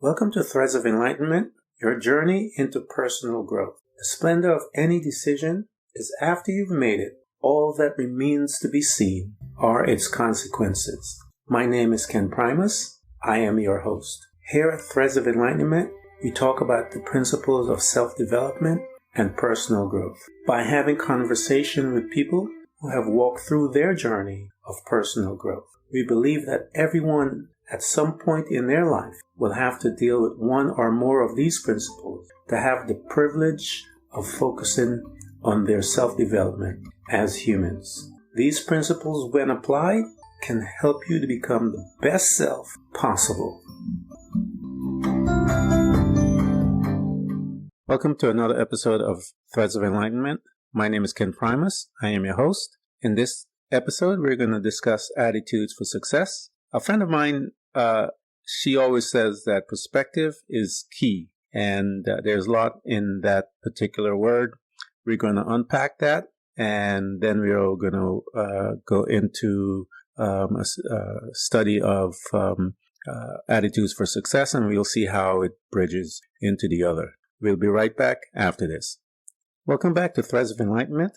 Welcome to Threads of Enlightenment, your journey into personal growth. The splendor of any decision is after you've made it. All that remains to be seen are its consequences. My name is Ken Primus. I am your host. Here at Threads of Enlightenment, we talk about the principles of self-development and personal growth. By having conversation with people who have walked through their journey of personal growth, we believe that everyone at some point in their life will have to deal with one or more of these principles to have the privilege of focusing on their self-development as humans. These principles, when applied, can help you to become the best self possible. Welcome to another episode of Threads of Enlightenment. My name is Ken Primus. I am your host. In this episode, we're going to discuss attitudes for success. A friend of mine, she always says that perspective is key, and there's a lot in that particular word. We're going to unpack that, and then we're going to go into a study of attitudes for success, and we'll see how it bridges into the other. We'll be right back after this. Welcome back to Threads of Enlightenment.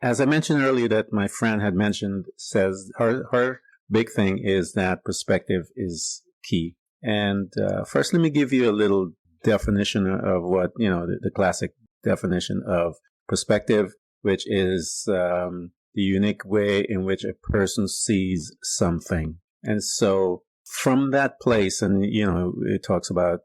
As I mentioned earlier, that my friend had mentioned, says her big thing is that perspective is key. And first, let me give you a little definition of what, the classic definition of perspective, which is the unique way in which a person sees something. And so from that place, and, it talks about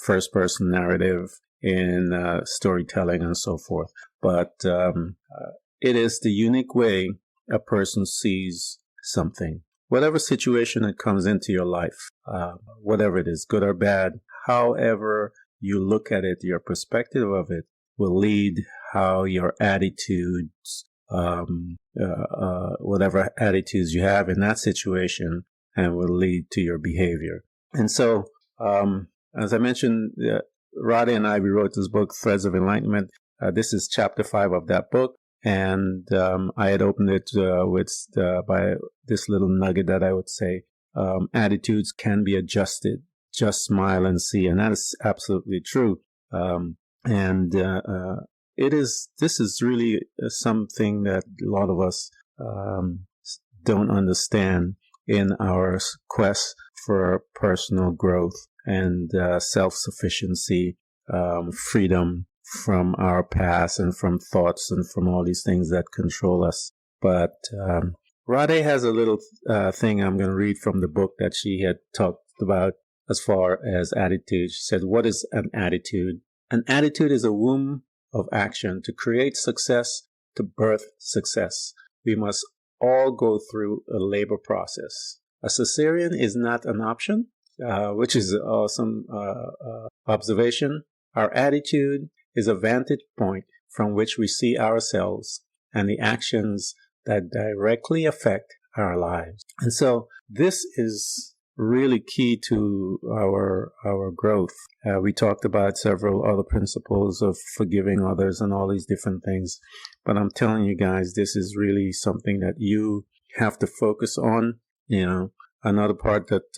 first person narrative in storytelling and so forth. But it is the unique way a person sees something. Whatever situation that comes into your life, whatever it is, good or bad, however you look at it, your perspective of it will lead how your attitudes, whatever attitudes you have in that situation, and will lead to your behavior. And so, as I mentioned, Radhe and I, we wrote this book, Threads of Enlightenment. This is chapter 5 of that book. And I had opened it by this little nugget that I would say, attitudes can be adjusted. Just smile and see. And that is absolutely true. This is really something that a lot of us don't understand in our quest for personal growth and self-sufficiency, freedom from our past and from thoughts and from all these things that control us. But Radhe has a little thing I'm going to read from the book that she had talked about as far as attitude. She said, what is an attitude? An attitude is a womb of action to create success, to birth success. We must all go through a labor process. A cesarean is not an option, which is an awesome observation. Our attitude is a vantage point from which we see ourselves and the actions that directly affect our lives. And so this is really key to our growth. We talked about several other principles of forgiving others and all these different things. But I'm telling you guys, this is really something that you have to focus on. Another part that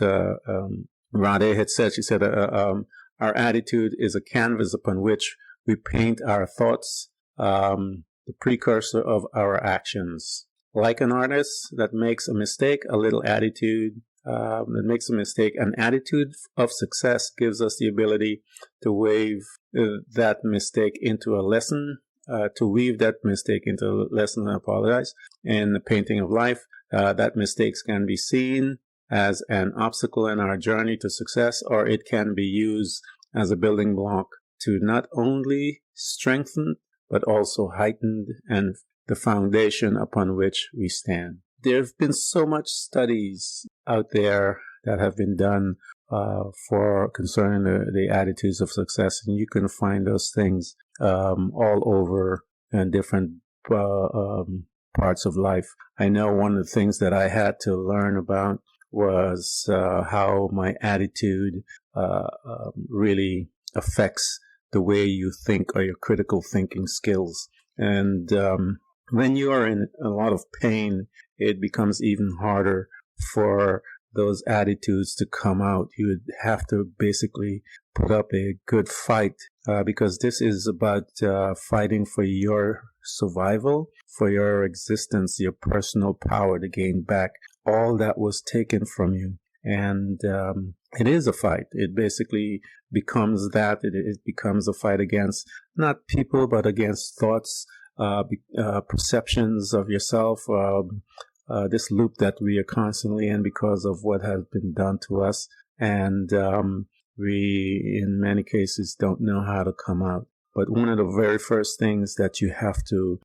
Radhe had said, she said, our attitude is a canvas upon which we paint our thoughts, the precursor of our actions. Like an artist that makes a mistake, a little attitude that makes a mistake, an attitude of success gives us the ability to weave that mistake into a lesson, to weave that mistake into a lesson, I apologize. In the painting of life, that mistakes can be seen as an obstacle in our journey to success, or it can be used as a building block to not only strengthen, but also heighten and the foundation upon which we stand. There have been so much studies out there that have been done for concerning the attitudes of success, and you can find those things all over in different parts of life. I know one of the things that I had to learn about was how my attitude really affects the way you think or your critical thinking skills. And when you are in a lot of pain, it becomes even harder for those attitudes to come out. You would have to basically put up a good fight, because this is about fighting for your survival, for your existence, your personal power to gain back all that was taken from you. And it is a fight. It basically becomes that. It becomes a fight against not people, but against thoughts, perceptions of yourself, this loop that we are constantly in because of what has been done to us. And we, in many cases, don't know how to come out. But one of the very first things that you have to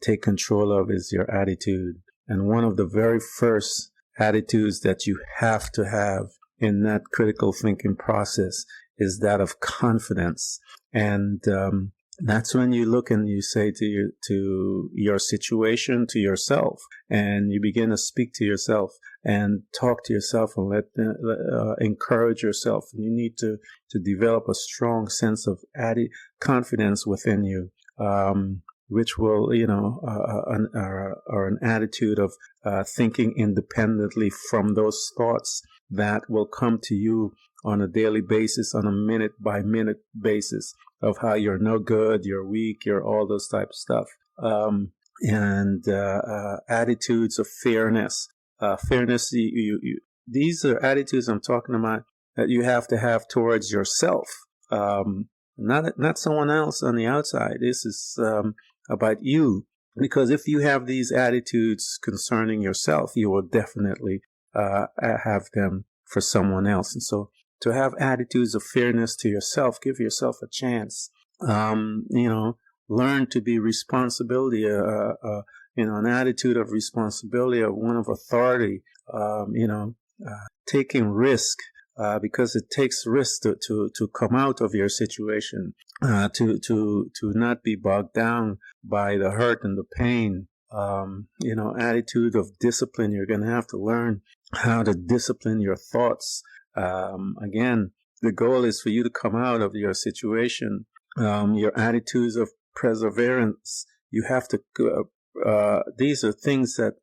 take control of is your attitude. And one of the very first attitudes that you have to have in that critical thinking process is that of confidence. And that's when you look and you say to your situation, to yourself, and you begin to speak to yourself and talk to yourself and encourage yourself. And you need to develop a strong sense of confidence within you, which will, or an attitude of thinking independently from those thoughts that will come to you on a daily basis, on a minute-by-minute basis, of how you're no good, you're weak, you're all those type of stuff. And attitudes of fairness. Fairness, these are attitudes I'm talking about that you have to have towards yourself, not someone else on the outside. This is about you. Because if you have these attitudes concerning yourself, you will definitely have them for someone else. And so to have attitudes of fairness to yourself, give yourself a chance. Learn to be responsibility, an attitude of responsibility, of one of authority, taking risk, because it takes risk to come out of your situation, to not be bogged down by the hurt and the pain. Attitude of discipline. You're going to have to learn how to discipline your thoughts. Again, the goal is for you to come out of your situation. Your attitudes of perseverance. You have to, these are things that,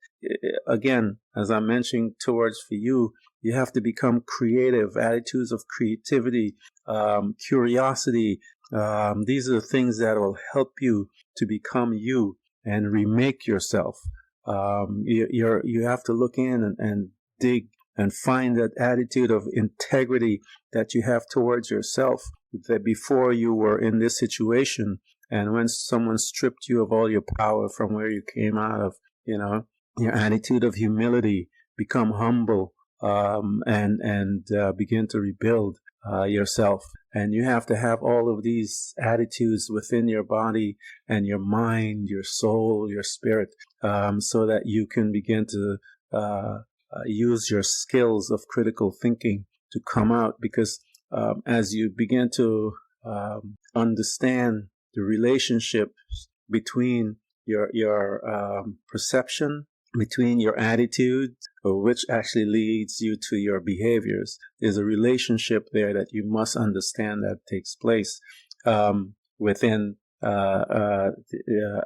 again, as I'm mentioning towards for you, you have to become creative, attitudes of creativity, curiosity. These are the things that will help you to become you and remake yourself. You have to look in and dig and find that attitude of integrity that you have towards yourself, that before you were in this situation, and when someone stripped you of all your power from where you came out of, your attitude of humility, become humble, and begin to rebuild yourself. And you have to have all of these attitudes within your body and your mind, your soul, your spirit, so that you can begin to use your skills of critical thinking to come out. Because as you begin to understand the relationship between your perception, between your attitude, which actually leads you to your behaviors, there's a relationship there that you must understand that takes place within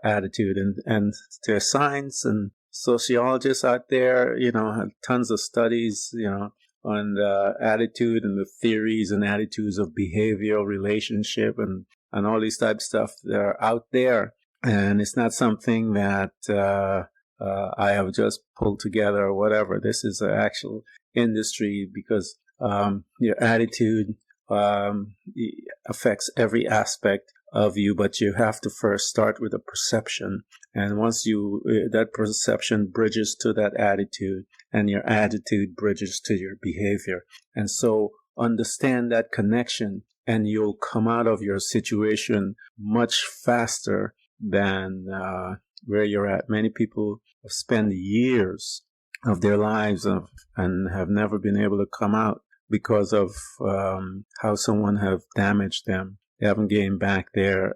attitude. And there's science and sociologists out there, have tons of studies, on the attitude and the theories and attitudes of behavioral relationship and all these type of stuff that are out there. And it's not something that I have just pulled together or whatever. This is an actual industry, because your attitude affects every aspect of you, but you have to first start with a perception. And once that perception bridges to that attitude, and your attitude bridges to your behavior. And so understand that connection, and you'll come out of your situation much faster than where you're at. Many people spend years of their lives and have never been able to come out because of how someone have damaged them. They haven't gained back their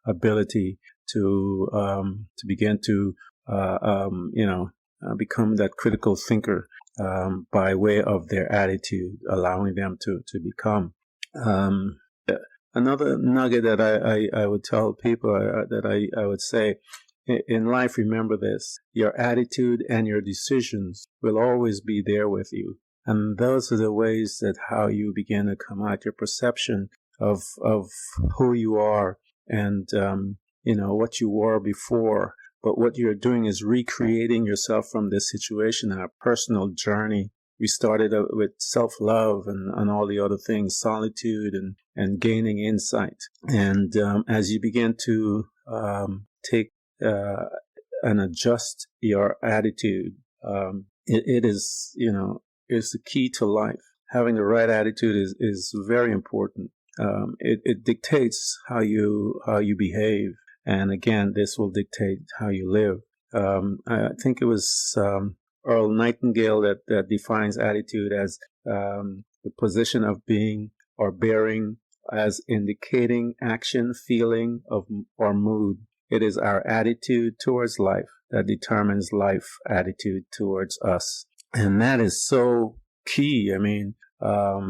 ability to begin to become that critical thinker by way of their attitude, allowing them to become. Another nugget that I would tell people that I would say in life, remember this: your attitude and your decisions will always be there with you. And those are the ways that how you begin to come out, your perception of who you are and, what you were before. But what you're doing is recreating yourself from this situation in a personal journey. We started with self-love and all the other things, solitude and gaining insight. And as you begin to take and adjust your attitude, it is, is the key to life. Having the right attitude is very important. It dictates how you behave. And again, this will dictate how you live. I think it was Earl Nightingale that defines attitude as the position of being or bearing as indicating action, feeling or mood. It is our attitude towards life that determines life attitude towards us. And that is so key. I mean, let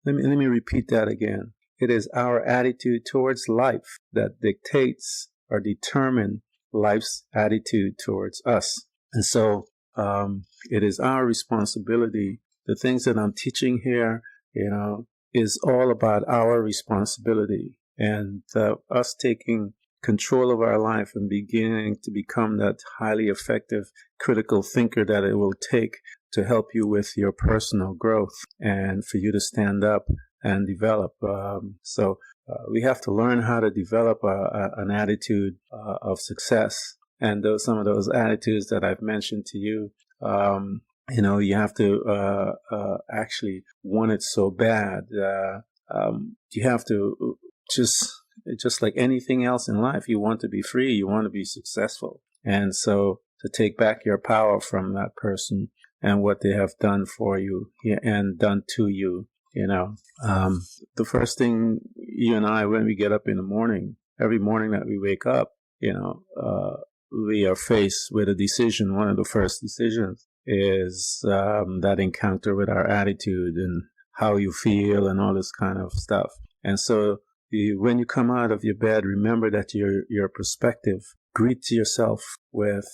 me repeat that again. It is our attitude towards life that dictates or determines life's attitude towards us. And so it is our responsibility. The things that I'm teaching here, is all about our responsibility and us taking control of our life and beginning to become that highly effective critical thinker that it will take to help you with your personal growth and for you to stand up and develop. So we have to learn how to develop an attitude of success. And some of those attitudes that I've mentioned to you, you have to actually want it so bad. You have to just like anything else in life, you want to be free, you want to be successful. And so to take back your power from that person and what they have done for you and done to you, the first thing you and I, when we get up in the morning, every morning that we wake up, we are faced with a decision. One of the first decisions is that encounter with our attitude and how you feel and all this kind of stuff. And so when you come out of your bed, remember that your perspective. Greet yourself with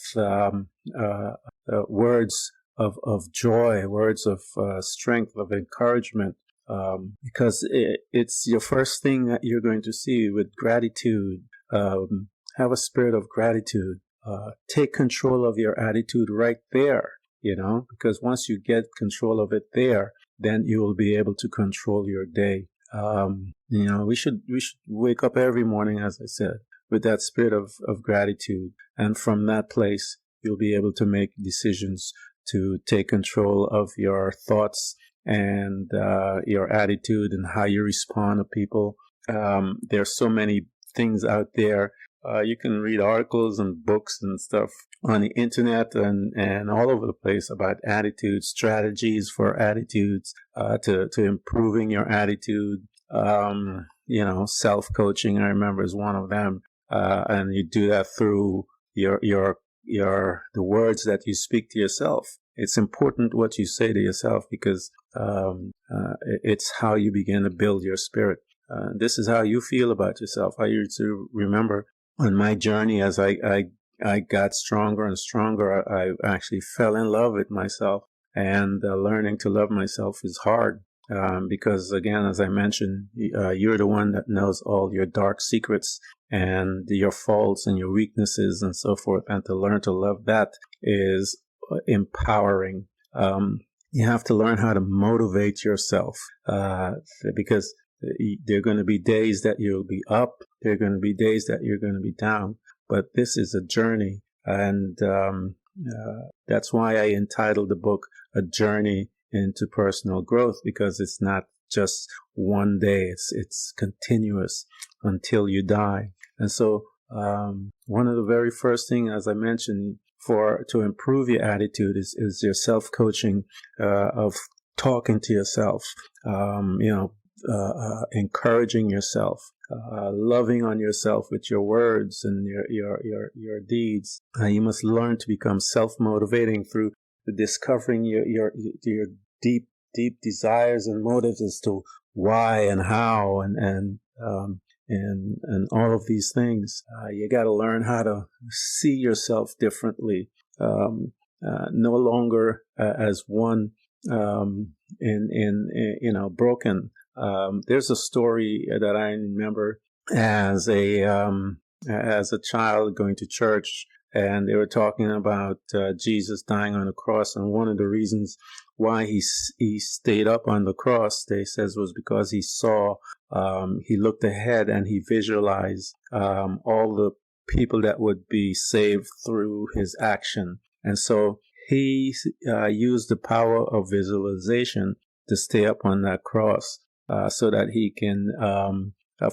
words of joy, words of strength, of encouragement, because it's your first thing that you're going to see with gratitude. Have a spirit of gratitude. Take control of your attitude right there, because once you get control of it there, then you will be able to control your day. We should wake up every morning, as I said, with that spirit of gratitude. And from that place, you'll be able to make decisions to take control of your thoughts and your attitude and how you respond to people. There are so many things out there. You can read articles and books and stuff on the internet and all over the place about attitudes, strategies for attitudes, to improving your attitude. Self-coaching, I remember, is one of them. And you do that through the words that you speak to yourself. It's important what you say to yourself because it's how you begin to build your spirit. This is how you feel about yourself. I used to remember on my journey as I got stronger and stronger, I actually fell in love with myself. And learning to love myself is hard because, again, as I mentioned, you're the one that knows all your dark secrets and your faults and your weaknesses and so forth. And to learn to love that is empowering. You have to learn how to motivate yourself because there are going to be days that you'll be up. There are going to be days that you're going to be down. But this is a journey. And that's why I entitled the book A Journey into Personal Growth, because it's not just one day. It's continuous until you die. And so one of the very first things, as I mentioned, to improve your attitude is your self-coaching of talking to yourself, encouraging yourself, loving on yourself with your words and your deeds. You must learn to become self-motivating through discovering your deep desires and motives as to why and how and and all of these things. You got to learn how to see yourself differently, no longer as one broken. There's a story that I remember as a child going to church, and they were talking about Jesus dying on the cross, and one of the reasons why he stayed up on the cross, they says, was because he saw, he looked ahead and he visualized all the people that would be saved through his action. And so he used the power of visualization to stay up on that cross so that he can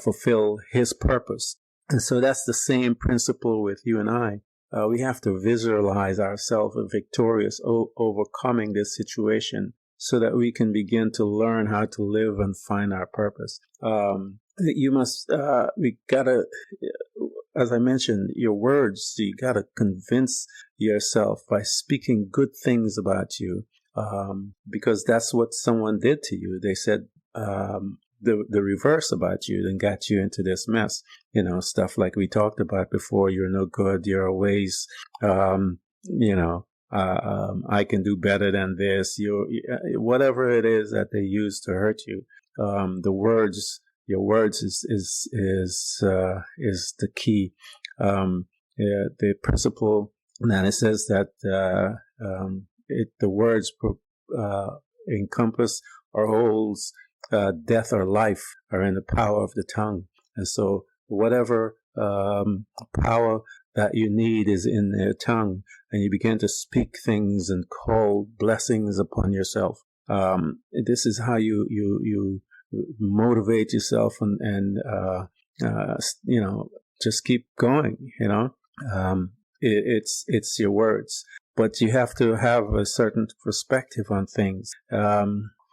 fulfill his purpose. And so that's the same principle with you and I. We have to visualize ourselves victorious, overcoming this situation, so that we can begin to learn how to live and find our purpose. We gotta, as I mentioned, your words, you gotta convince yourself by speaking good things about you, because that's what someone did to you. They said the reverse about you, then got you into this mess. Stuff like we talked about before. You're no good. You're a waste. I can do better than this. Whatever it is that they use to hurt you. Your words is the key. The principle that it says that the words encompass or holds death or life are in the power of the tongue. And so whatever power that you need is in their tongue, and you begin to speak things and call blessings upon yourself. This is how you motivate yourself and just keep going. It's your words, but you have to have a certain perspective on things.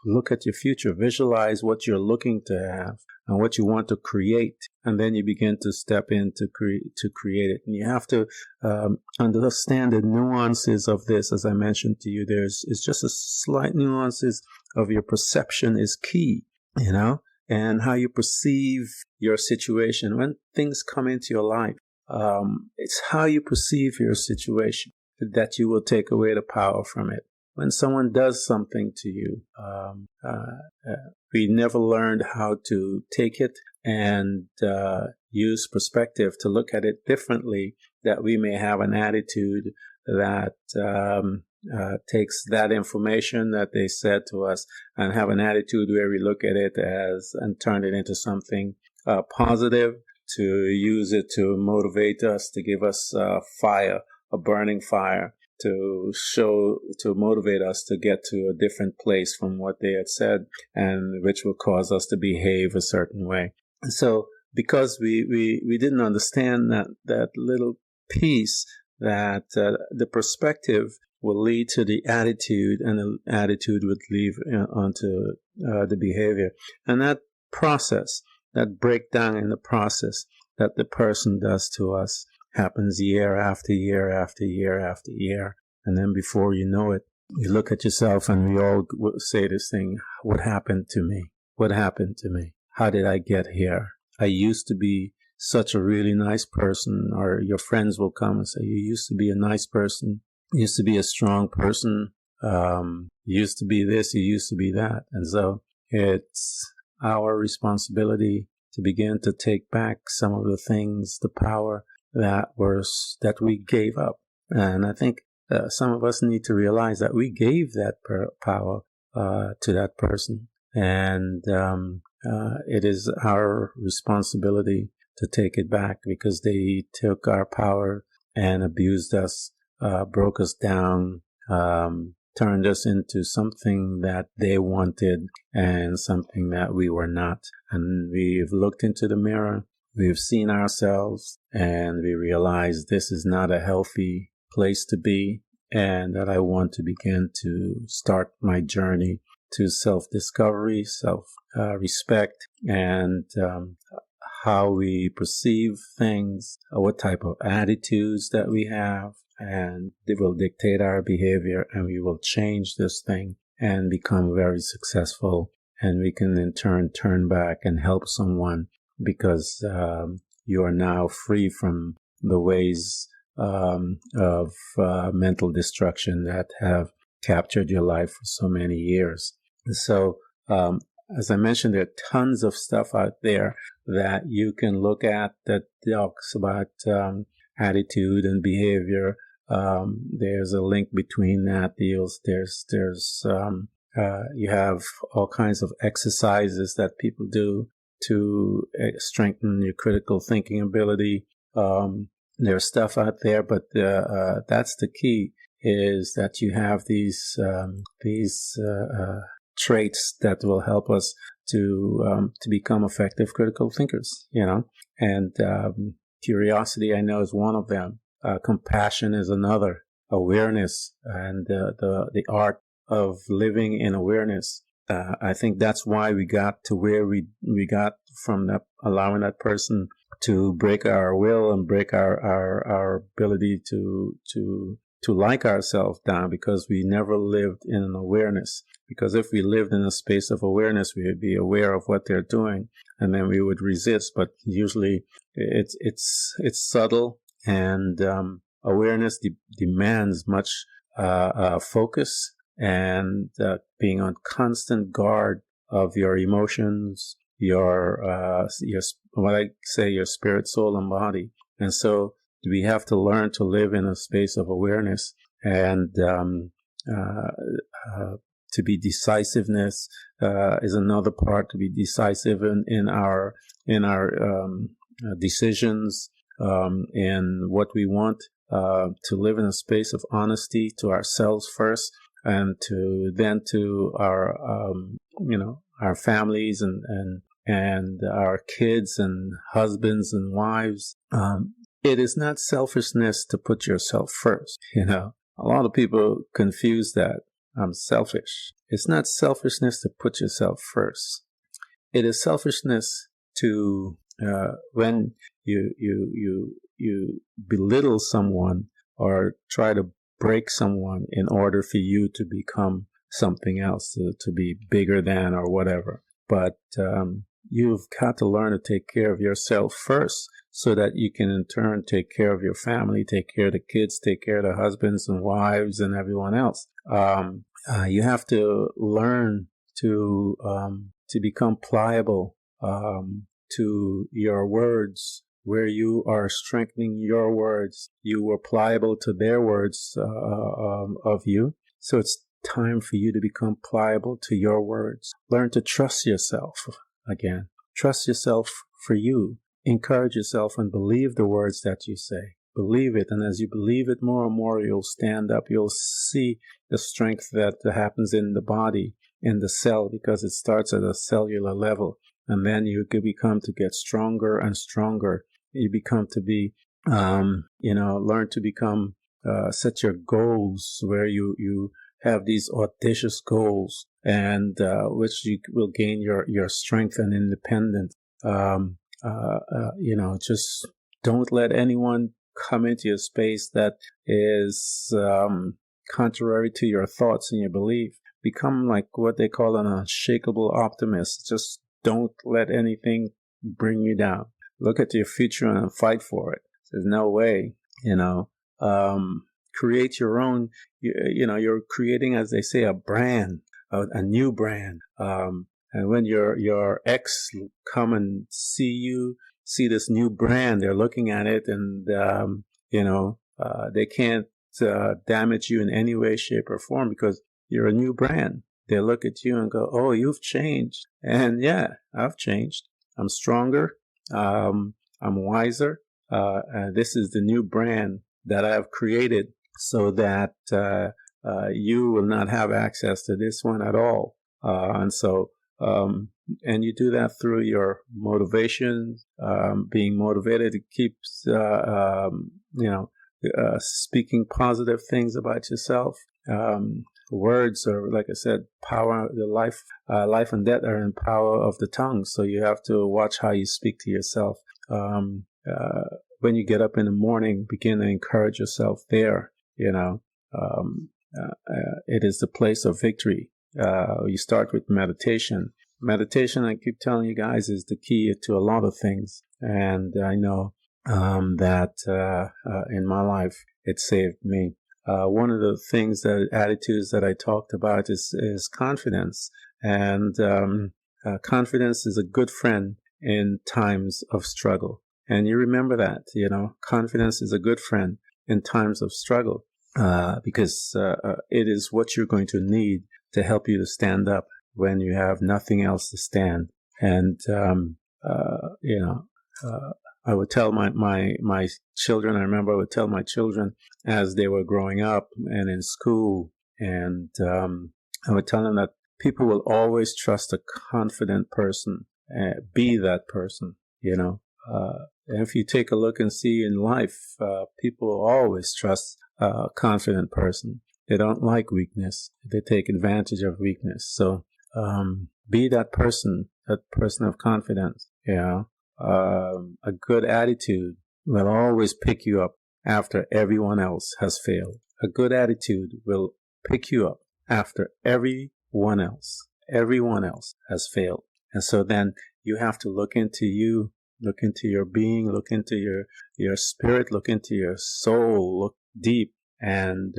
Look at your future, visualize what you're looking to have and what you want to create, and then you begin to step in to create it. And you have to understand the nuances of this. As I mentioned to you, it's just a slight nuances of your perception is key, and how you perceive your situation. When things come into your life, it's how you perceive your situation that you will take away the power from it. When someone does something to you, we never learned how to take it and use perspective to look at it differently, that we may have an attitude that takes that information that they said to us and have an attitude where we look at it and turn it into something positive, to use it to motivate us, to give us fire, a burning fire, to motivate us to get to a different place from what they had said, and which will cause us to behave a certain way. And so because we didn't understand that little piece, that the perspective will lead to the attitude, and the attitude would lead onto the behavior. And that process, that breakdown in the process that the person does to us, happens year after year after year after year. And then before you know it, you look at yourself, and we all say this thing: what happened to me? What happened to me? How did I get here? I used to be such a really nice person. Or your friends will come and say, you used to be a nice person. You used to be a strong person. You used to be this. You used to be that. And so it's our responsibility to begin to take back some of the things, the power that we gave up. And I think some of us need to realize that we gave that power to that person, and it is our responsibility to take it back, because they took our power and abused us, broke us down, turned us into something that they wanted and something that we were not. And we've looked into the mirror, we've seen ourselves, and we realize this is not a healthy place to be, and that I want to begin to start my journey to self-discovery, self-respect, and how we perceive things, what type of attitudes that we have, and they will dictate our behavior, and we will change this thing and become very successful. And we can in turn back and help someone because you are now free from the ways of mental destruction that have captured your life for so many years. So, as I mentioned, there are tons of stuff out there that you can look at that talks about attitude and behavior. There's a link between that. You have all kinds of exercises that people do to strengthen your critical thinking ability. There's stuff out there, but that's the key, is that you have these traits that will help us to become effective critical thinkers, and curiosity, I know, is one of them. Compassion is another. Awareness and the art of living in awareness. I think that's why we got to where we got from that, allowing that person to break our will and break our ability to like ourselves down, because we never lived in an awareness. Because if we lived in a space of awareness, we would be aware of what they're doing, and then we would resist. But usually it's subtle, and awareness demands much focus and being on constant guard of your emotions, your what I say, your spirit, soul, and body. And so we have to learn to live in a space of awareness, and to be decisiveness is another part. To be decisive in our decisions, in what we want, to live in a space of honesty to ourselves first, and to our our families and our kids and husbands and wives. It is not selfishness to put yourself first. A lot of people confuse that. I'm selfish. It's not selfishness to put yourself first. It is selfishness to when you belittle someone or try to break someone in order for you to become something else, to be bigger than or whatever. But you've got to learn to take care of yourself first, so that you can in turn take care of your family, take care of the kids, take care of the husbands and wives and everyone else. You have to learn to become pliable to your words. Where you are strengthening your words, you were pliable to their words of you. So it's time for you to become pliable to your words. Learn to trust yourself again. Trust yourself for you. Encourage yourself and believe the words that you say. Believe it, and as you believe it more and more, you'll stand up. You'll see the strength that happens in the body, in the cell, because it starts at a cellular level. And then you become to get stronger and stronger. You become to be, learn to become, set your goals where you have these audacious goals, and which you will gain your strength and independence. Just don't let anyone come into your space that is contrary to your thoughts and your belief. Become like what they call an unshakable optimist. Just don't let anything bring you down. Look at your future and fight for it. There's no way, create your own, you're creating, as they say, a brand, a new brand. And when your ex come and see this new brand, they're looking at it, and, they can't damage you in any way, shape, or form, because you're a new brand. They look at you and go, "Oh, you've changed." And yeah, I've changed. I'm stronger. I'm wiser. This is the new brand that I have created, so that you will not have access to this one at all. And you do that through your motivation, being motivated to keep, speaking positive things about yourself. Words are, like I said, power. The life and death are in power of the tongue. So you have to watch how you speak to yourself. When you get up in the morning, begin to encourage yourself there. It is the place of victory. You start with meditation. meditation, I keep telling you guys, is the key to a lot of things. And I know that in my life, it saved me. One of the attitudes that I talked about is confidence. And confidence is a good friend in times of struggle. And you remember that, confidence is a good friend in times of struggle, because it is what you're going to need to help you to stand up when you have nothing else to stand. And, I would tell my children, I remember I would tell my children as they were growing up and in school, and I would tell them that people will always trust a confident person. Be that person, if you take a look and see in life, people always trust a confident person. They don't like weakness. They take advantage of weakness. So be that person of confidence. A good attitude will always pick you up after everyone else has failed. A good attitude will pick you up after everyone else has failed. And so then you have to look into your being, look into your spirit, look into your soul, look deep, and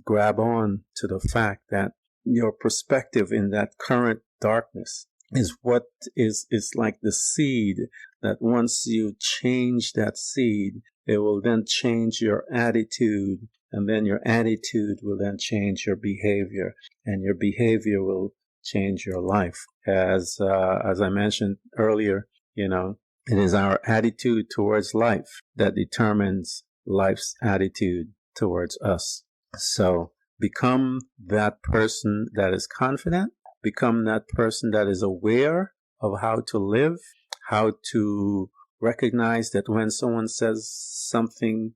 grab on to the fact that your perspective in that current darkness is what is like the seed, that once you change that seed, it will then change your attitude, and then your attitude will then change your behavior, and your behavior will change your life. As I mentioned earlier, it is our attitude towards life that determines life's attitude towards us. So become that person that is confident. Become that person that is aware of how to live, how to recognize that when someone says something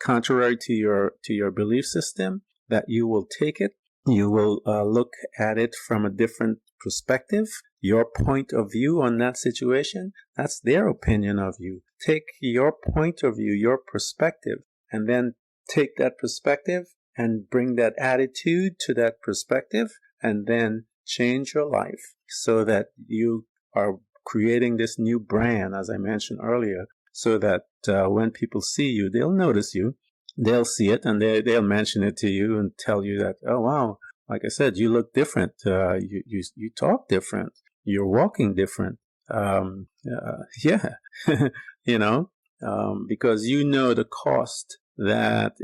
contrary to your belief system, that you will take it. You will look at it from a different perspective. Your point of view on that situation, that's their opinion of you. Take your point of view, your perspective, and then take that perspective and bring that attitude to that perspective, and then change your life so that you are creating this new brand, as I mentioned earlier, so that when people see you, they'll notice you, they'll see it, and they'll mention it to you and tell you that, oh, wow, like I said, you look different, you talk different, you're walking different. Yeah, because the cost that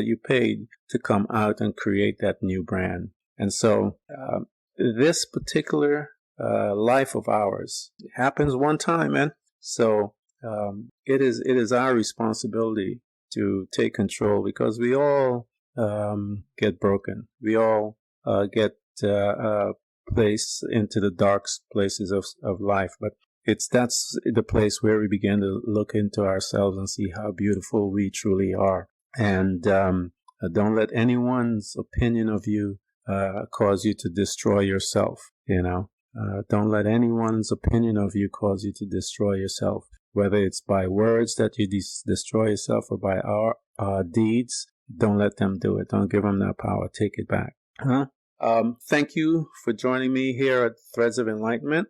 you paid to come out and create that new brand. And so this particular life of ours happens one time, man. So it is our responsibility to take control, because we all get broken. We all get placed into the dark places of life. But that's the place where we begin to look into ourselves and see how beautiful we truly are. And don't let anyone's opinion of you cause you to destroy yourself. Don't let anyone's opinion of you cause you to destroy yourself, whether it's by words that you destroy yourself or by our deeds. Don't let them do it. Don't give them that power. Take it back. Thank you for joining me here at Threads of Enlightenment.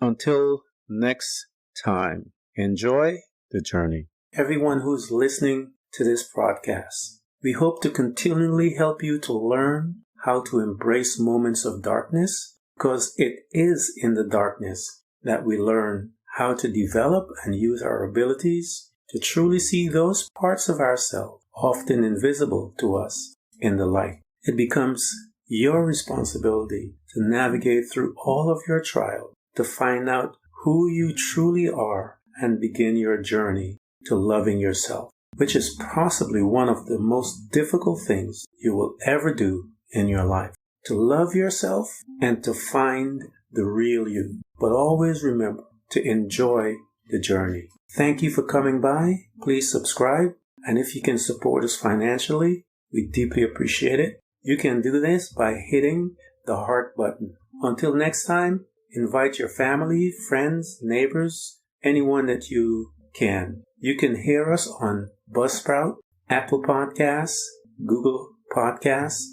Until next time, enjoy the journey. Everyone who's listening to this broadcast, we hope to continually help you to learn how to embrace moments of darkness, because it is in the darkness that we learn how to develop and use our abilities to truly see those parts of ourselves often invisible to us in the light. It becomes your responsibility to navigate through all of your trials, to find out who you truly are, and begin your journey to loving yourself, which is possibly one of the most difficult things you will ever do in your life. To love yourself and to find the real you. But always remember to enjoy the journey. Thank you for coming by. Please subscribe. And if you can support us financially, we deeply appreciate it. You can do this by hitting the heart button. Until next time, invite your family, friends, neighbors, anyone that you can. You can hear us on Buzzsprout, Apple Podcasts, Google Podcasts,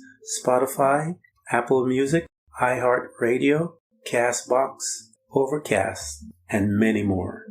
Spotify, Apple Music, iHeartRadio, CastBox, Overcast, and many more.